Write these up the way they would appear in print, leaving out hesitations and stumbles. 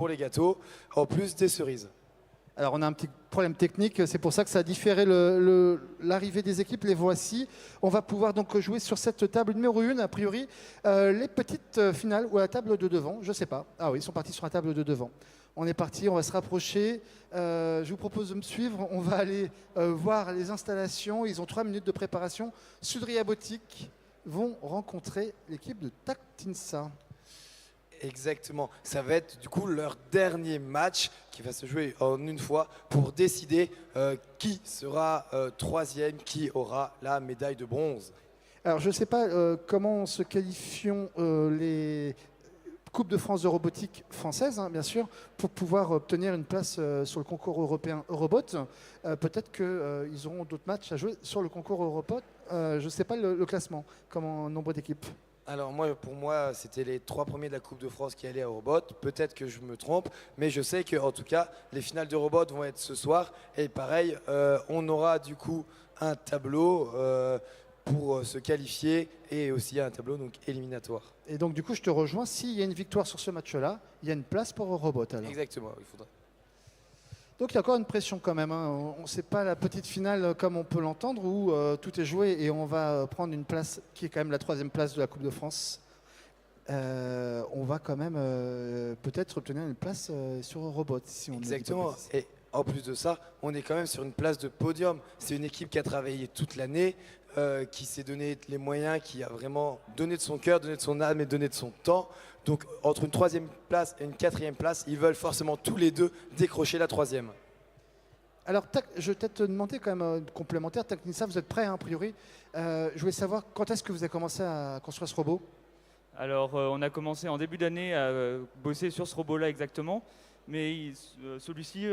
pour les gâteaux, en plus des cerises. Alors on a un petit problème technique, c'est pour ça que ça a différé l'arrivée des équipes. Les voici. On va pouvoir donc jouer sur cette table numéro 1, a priori, les petites finales ou la table de devant, je ne sais pas. Ah oui, ils sont partis sur la table de devant. On est parti, on va se rapprocher. Je vous propose de me suivre. On va aller voir les installations. Ils ont 3 minutes de préparation. Sudria Botique vont rencontrer l'équipe de Tactinsa. Exactement. Ça va être du coup leur dernier match qui va se jouer en une fois pour décider qui sera troisième, qui aura la médaille de bronze. Alors je ne sais pas comment se qualifient les Coupes de France de robotique française, hein, bien sûr, pour pouvoir obtenir une place sur le concours européen Eurobot. Peut-être qu'ils auront d'autres matchs à jouer sur le concours Eurobot. Je ne sais pas le classement, comme en nombre d'équipes. Alors moi, pour moi, c'était les 3 premiers de la Coupe de France qui allaient à Robot. Peut-être que je me trompe, mais je sais que en tout cas, les finales de Robot vont être ce soir. Et pareil, on aura du coup un tableau pour se qualifier et aussi un tableau donc éliminatoire. Et donc du coup, je te rejoins. S'il y a une victoire sur ce match-là, il y a une place pour Robot. Alors. Exactement, il faudra. Donc il y a encore une pression quand même. Hein. On sait pas la petite finale comme on peut l'entendre où tout est joué et on va prendre une place qui est quand même la 3e place de la Coupe de France. On va quand même peut-être obtenir une place sur Robot. Si on Exactement. Et en plus de ça, on est quand même sur une place de podium. C'est une équipe qui a travaillé toute l'année, qui s'est donné les moyens, qui a vraiment donné de son cœur, donné de son âme et donné de son temps. Donc entre une 3e place et une 4e place, ils veulent forcément tous les deux décrocher la 3e. Alors, je vais peut-être te demander quand même complémentaire. Tactinsa, vous êtes prêts hein, a priori. Je voulais savoir quand est-ce que vous avez commencé à construire ce robot? Alors, on a commencé en début d'année à bosser sur ce robot-là exactement, mais celui-ci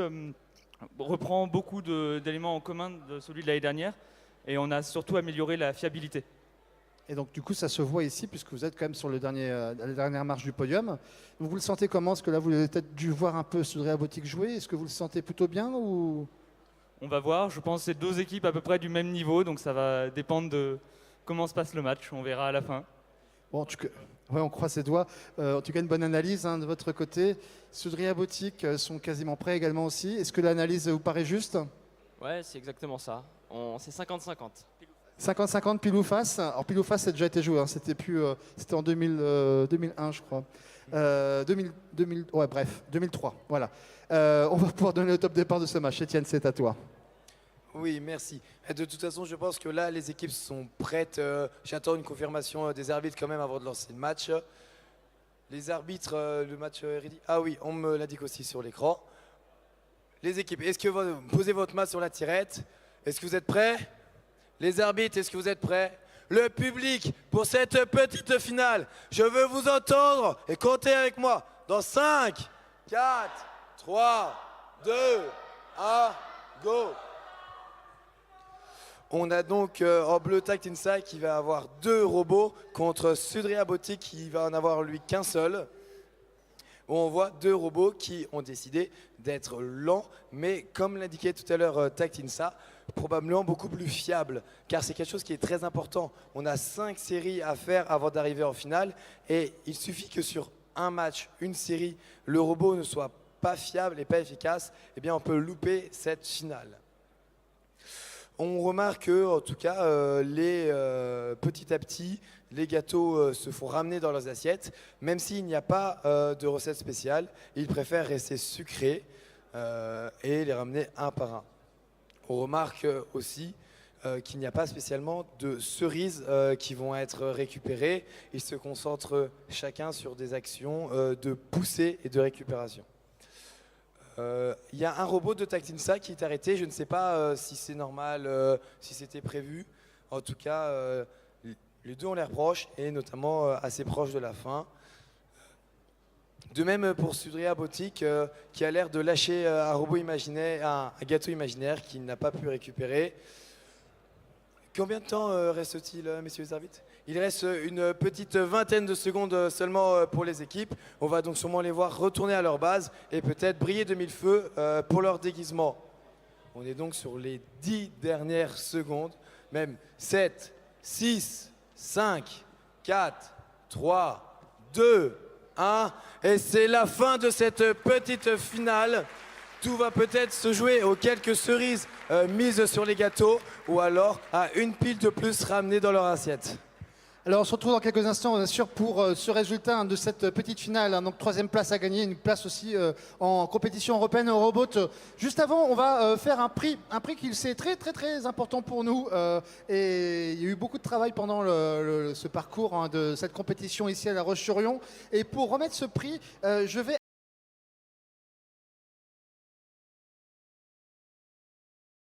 reprend beaucoup d'éléments en commun de celui de l'année dernière, et on a surtout amélioré la fiabilité. Et donc, du coup, ça se voit ici, puisque vous êtes quand même sur la dernière marche du podium. Vous le sentez comment? Est-ce que là, vous avez peut-être dû voir un peu Sudria Botique jouer? Est-ce que vous le sentez plutôt bien ou... On va voir, je pense que c'est 2 équipes à peu près du même niveau, donc ça va dépendre de comment se passe le match, on verra à la fin. Bon, ouais, on croise ses doigts. En tout cas, une bonne analyse hein, de votre côté. Sudria Botique sont quasiment prêts également aussi. Est-ce que l'analyse vous paraît juste? Ouais, c'est exactement ça. C'est 50-50. 50-50 pile ou face. Alors pile ou face, ça a déjà été joué. Hein. C'était en 2001, je crois. 2003. Voilà. On va pouvoir donner le top départ de ce match. Étienne, c'est à toi. Oui, merci. De toute façon, je pense que là, les équipes sont prêtes. J'attends une confirmation des arbitres quand même avant de lancer le match. Les arbitres, le match est ready. Ah oui, on me l'indique aussi sur l'écran. Les équipes, est-ce que vous posez votre main sur la tirette? Est-ce que vous êtes prêts? Les arbitres, est-ce que vous êtes prêts? Le public, pour cette petite finale, je veux vous entendre et comptez avec moi. Dans 5, 4, 3, 2, 1, go! On a donc en bleu Tactinsa qui va avoir 2 robots contre Sudria Botique qui va en avoir lui qu'un seul. On voit 2 robots qui ont décidé d'être lents, mais comme l'indiquait tout à l'heure Tactinsa, probablement beaucoup plus fiables, car c'est quelque chose qui est très important. On a 5 séries à faire avant d'arriver en finale, et il suffit que sur un match, une série, le robot ne soit pas fiable et pas efficace, eh bien on peut louper cette finale. On remarque que, en tout cas, petit à petit, les gâteaux se font ramener dans leurs assiettes. Même s'il n'y a pas de recette spéciale, ils préfèrent rester sucrés et les ramener un par un. On remarque aussi qu'il n'y a pas spécialement de cerises qui vont être récupérées. Ils se concentrent chacun sur des actions de poussée et de récupération. Il y a un robot de Tactinsa qui est arrêté. Je ne sais pas si c'est normal, si c'était prévu. En tout cas, les 2 ont l'air proches et notamment assez proches de la fin. De même pour Sudria Botique qui a l'air de lâcher un robot imaginaire, un gâteau imaginaire qu'il n'a pas pu récupérer. Combien de temps reste-t-il, messieurs les arbitres? Il reste une petite vingtaine de secondes seulement pour les équipes. On va donc sûrement les voir retourner à leur base et peut-être briller de mille feux pour leur déguisement. On est donc sur les 10 dernières secondes, même 7, 6, 5, 4, 3, 2, 1. Et c'est la fin de cette petite finale. Tout va peut-être se jouer aux quelques cerises mises sur les gâteaux ou alors à une pile de plus ramenée dans leur assiette. Alors on se retrouve dans quelques instants bien sûr pour ce résultat de cette petite finale. Donc 3e place à gagner, une place aussi en compétition européenne Eurobot. Juste avant, on va faire un prix qui c'est très important pour nous. Et il y a eu beaucoup de travail pendant ce parcours de cette compétition ici à La Roche-sur-Yon. Et pour remettre ce prix, je vais